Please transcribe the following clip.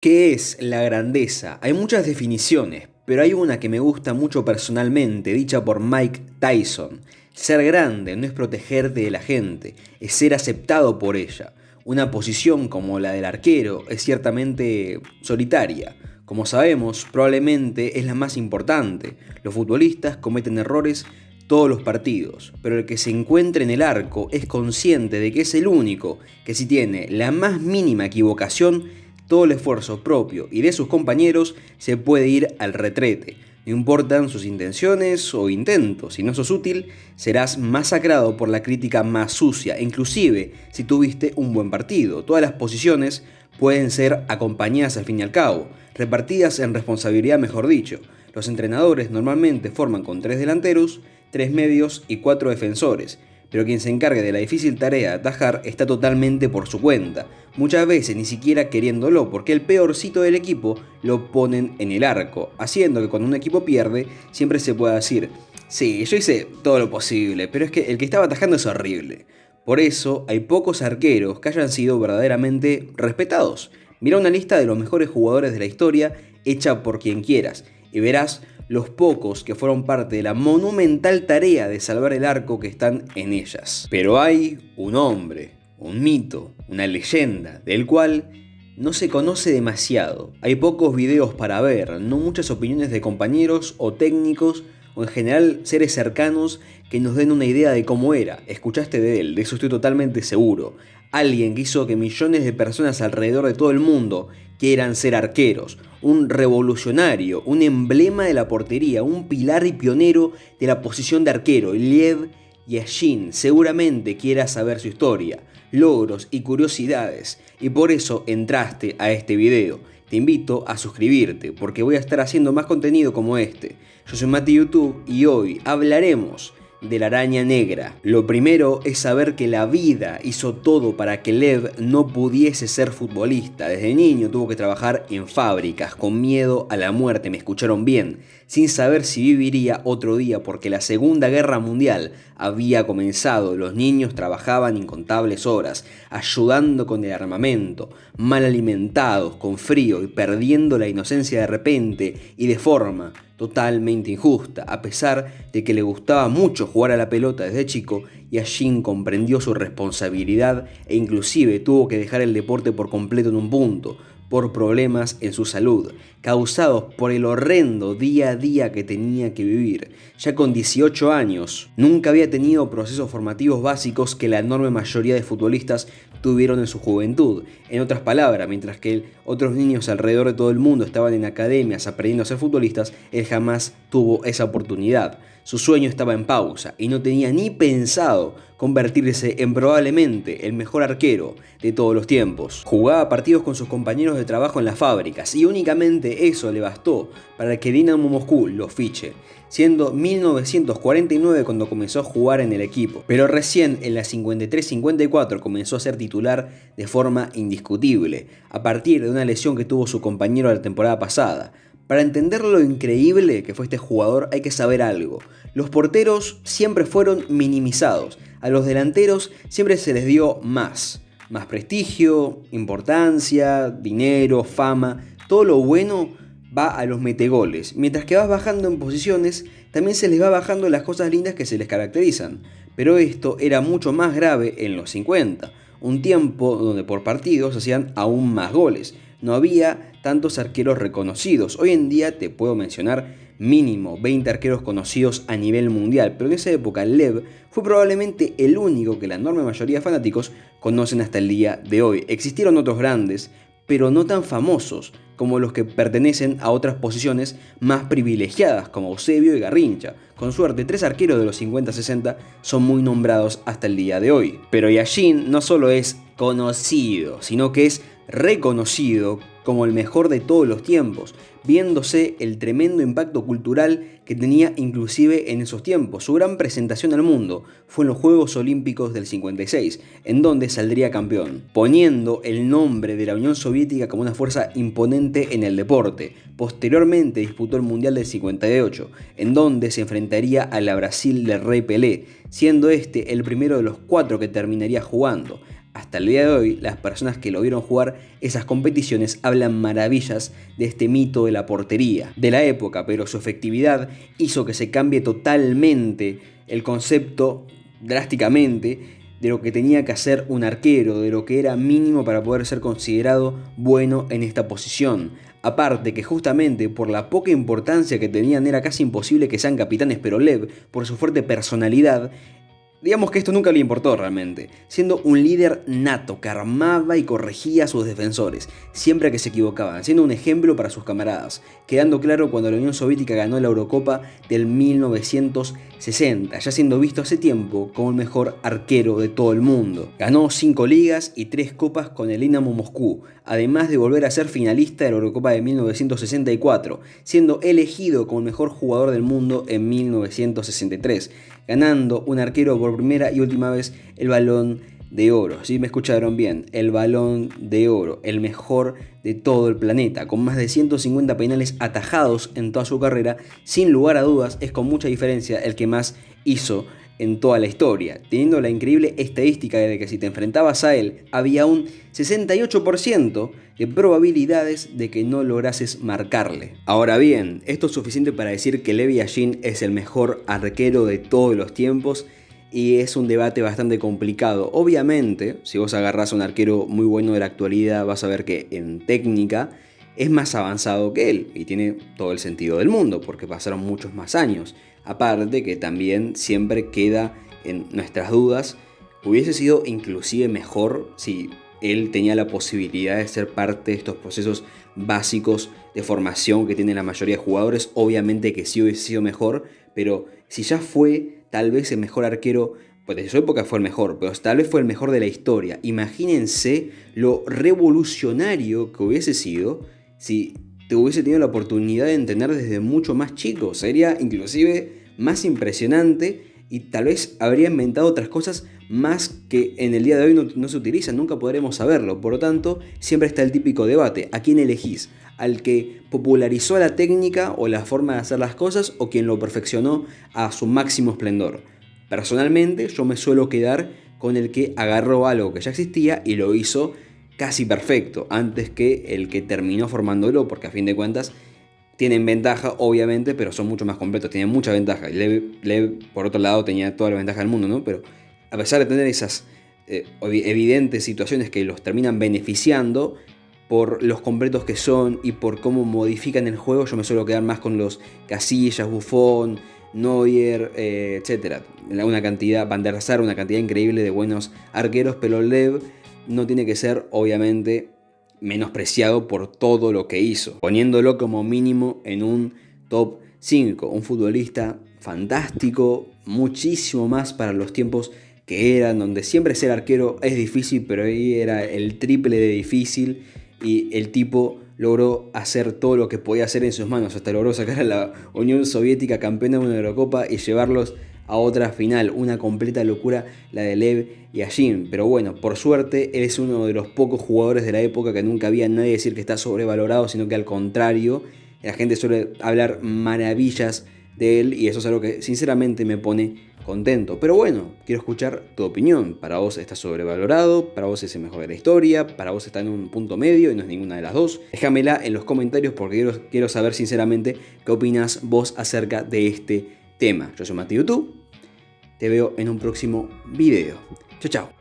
¿Qué es la grandeza? Hay muchas definiciones, pero hay una que me gusta mucho personalmente, dicha por Mike Tyson. Ser grande no es protegerte de la gente, es ser aceptado por ella. Una posición como la del arquero es ciertamente solitaria. Como sabemos, probablemente es la más importante. Los futbolistas cometen errores todos los partidos, pero el que se encuentre en el arco es consciente de que es el único que si tiene la más mínima equivocación, todo el esfuerzo propio y de sus compañeros se puede ir al retrete. No importan sus intenciones o intentos, si no sos útil, serás masacrado por la crítica más sucia, inclusive si tuviste un buen partido. Todas las posiciones pueden ser acompañadas al fin y al cabo, repartidas en responsabilidad mejor dicho. Los entrenadores normalmente forman con 3 delanteros, 3 medios y 4 defensores, pero quien se encargue de la difícil tarea de atajar está totalmente por su cuenta, muchas veces ni siquiera queriéndolo, porque el peorcito del equipo lo ponen en el arco, haciendo que cuando un equipo pierde siempre se pueda decir: sí, yo hice todo lo posible, pero es que el que estaba atajando es horrible. Por eso hay pocos arqueros que hayan sido verdaderamente respetados. Mira una lista de los mejores jugadores de la historia hecha por quien quieras y verás los pocos que fueron parte de la monumental tarea de salvar el arco que están en ellas. Pero hay un hombre, un mito, una leyenda, del cual no se conoce demasiado. Hay pocos videos para ver, no muchas opiniones de compañeros o técnicos o en general seres cercanos que nos den una idea de cómo era. Escuchaste de él, de eso estoy totalmente seguro. Alguien que hizo que millones de personas alrededor de todo el mundo quieran ser arqueros. Un revolucionario, un emblema de la portería, un pilar y pionero de la posición de arquero, Lev Yashin. Seguramente quieras saber su historia, logros y curiosidades, y por eso entraste a este video. Te invito a suscribirte porque voy a estar haciendo más contenido como este. Yo soy Mati YouTube y hoy hablaremos de la araña negra. Lo primero es saber que la vida hizo todo para que Lev no pudiese ser futbolista. Desde niño tuvo que trabajar en fábricas, con miedo a la muerte, me escucharon bien, sin saber si viviría otro día porque la Segunda Guerra Mundial había comenzado. Los niños trabajaban incontables horas, ayudando con el armamento, mal alimentados, con frío y perdiendo la inocencia de repente y de forma totalmente injusta. A pesar de que le gustaba mucho jugar a la pelota desde chico, Yashin comprendió su responsabilidad e inclusive tuvo que dejar el deporte por completo en un punto, por problemas en su salud, causados por el horrendo día a día que tenía que vivir. Ya con 18 años, nunca había tenido procesos formativos básicos que la enorme mayoría de futbolistas tuvieron en su juventud. En otras palabras, mientras que otros niños alrededor de todo el mundo estaban en academias aprendiendo a ser futbolistas, él jamás tuvo esa oportunidad. Su sueño estaba en pausa y no tenía ni pensado convertirse en probablemente el mejor arquero de todos los tiempos. Jugaba partidos con sus compañeros de trabajo en las fábricas y únicamente eso le bastó para que Dinamo Moscú lo fiche, siendo 1949 cuando comenzó a jugar en el equipo, pero recién en la 53-54 comenzó a ser titular de forma indiscutible, a partir de una lesión que tuvo su compañero la temporada pasada. Para entender lo increíble que fue este jugador hay que saber algo. Los porteros siempre fueron minimizados, a los delanteros siempre se les dio más prestigio, importancia, dinero, fama, todo lo bueno va a los metegoles, mientras que vas bajando en posiciones también se les va bajando las cosas lindas que se les caracterizan. Pero esto era mucho más grave en los 50, un tiempo donde por partido se hacían aún más goles. No había tantos arqueros reconocidos. Hoy en día te puedo mencionar mínimo 20 arqueros conocidos a nivel mundial, pero en esa época Lev fue probablemente el único que la enorme mayoría de fanáticos conocen hasta el día de hoy. Existieron otros grandes, pero no tan famosos como los que pertenecen a otras posiciones más privilegiadas como Eusebio y Garrincha. Con suerte, 3 arqueros de los 50-60 son muy nombrados hasta el día de hoy. Pero Yashin no solo es conocido, sino que es reconocido como el mejor de todos los tiempos, viéndose el tremendo impacto cultural que tenía inclusive en esos tiempos. Su gran presentación al mundo fue en los Juegos Olímpicos del 56, en donde saldría campeón, poniendo el nombre de la Unión Soviética como una fuerza imponente en el deporte. Posteriormente disputó el Mundial del 58, en donde se enfrentaría a la Brasil del Rey Pelé, siendo este el primero de los 4 que terminaría jugando. Hasta el día de hoy, las personas que lo vieron jugar esas competiciones hablan maravillas de este mito de la portería de la época, pero su efectividad hizo que se cambie totalmente el concepto drásticamente de lo que tenía que hacer un arquero, de lo que era mínimo para poder ser considerado bueno en esta posición. Aparte que justamente por la poca importancia que tenían era casi imposible que sean capitanes, pero Lev, por su fuerte personalidad, digamos que esto nunca le importó realmente, siendo un líder nato que armaba y corregía a sus defensores, siempre que se equivocaban, siendo un ejemplo para sus camaradas, quedando claro cuando la Unión Soviética ganó la Eurocopa del 1960, ya siendo visto hace tiempo como el mejor arquero de todo el mundo. Ganó 5 ligas y 3 copas con el Dinamo Moscú, además de volver a ser finalista de la Eurocopa de 1964, siendo elegido como el mejor jugador del mundo en 1963, ganando un arquero por primera y última vez el Balón de Oro. ¿Sí? Me escucharon bien, el Balón de Oro, el mejor de todo el planeta, con más de 150 penales atajados en toda su carrera. Sin lugar a dudas, es con mucha diferencia el que más hizo en toda la historia, teniendo la increíble estadística de que si te enfrentabas a él, había un 68% de probabilidades de que no lograses marcarle. Ahora bien, esto es suficiente para decir que Lev Yashin es el mejor arquero de todos los tiempos, y es un debate bastante complicado. Obviamente, si vos agarrás a un arquero muy bueno de la actualidad, vas a ver que en técnica es más avanzado que él, y tiene todo el sentido del mundo, porque pasaron muchos más años. Aparte que también siempre queda en nuestras dudas, hubiese sido inclusive mejor si él tenía la posibilidad de ser parte de estos procesos básicos de formación que tienen la mayoría de jugadores. Obviamente que sí hubiese sido mejor, pero si ya fue tal vez el mejor arquero, pues de su época fue el mejor, pero tal vez fue el mejor de la historia. Imagínense lo revolucionario que hubiese sido si te hubiese tenido la oportunidad de entender desde mucho más chico. Sería inclusive más impresionante y tal vez habría inventado otras cosas más que en el día de hoy no se utilizan. Nunca podremos saberlo. Por lo tanto, siempre está el típico debate. ¿A quién elegís? ¿Al que popularizó la técnica o la forma de hacer las cosas, o quien lo perfeccionó a su máximo esplendor? Personalmente, yo me suelo quedar con el que agarró algo que ya existía y lo hizo casi perfecto, antes que el que terminó formándolo, porque a fin de cuentas tienen ventaja, obviamente, pero son mucho más completos, tienen mucha ventaja. Lev, por otro lado, tenía toda la ventaja del mundo, ¿no? Pero a pesar de tener esas evidentes situaciones que los terminan beneficiando por los completos que son y por cómo modifican el juego, yo me suelo quedar más con los Casillas, Buffon, Neuer, etc. Una cantidad, Van der Sar, una cantidad increíble de buenos arqueros, pero Lev no tiene que ser, obviamente, menospreciado por todo lo que hizo, poniéndolo como mínimo en un top 5, un futbolista fantástico, muchísimo más para los tiempos que eran, donde siempre ser arquero es difícil, pero ahí era el triple de difícil, y el tipo logró hacer todo lo que podía hacer en sus manos, hasta logró sacar a la Unión Soviética campeona de una Eurocopa y llevarlos a otra final. Una completa locura la de Lev Yashin, pero bueno, por suerte él es uno de los pocos jugadores de la época que nunca había nadie decir que está sobrevalorado, sino que al contrario, la gente suele hablar maravillas de él, y eso es algo que sinceramente me pone contento. Pero bueno, quiero escuchar tu opinión. ¿Para vos está sobrevalorado? ¿Para vos es el mejor de la historia? ¿Para vos está en un punto medio y no es ninguna de las dos? Déjamela en los comentarios, porque quiero saber sinceramente qué opinas vos acerca de este tema. Yo soy Mati YouTube, te veo en un próximo video. Chao, chao.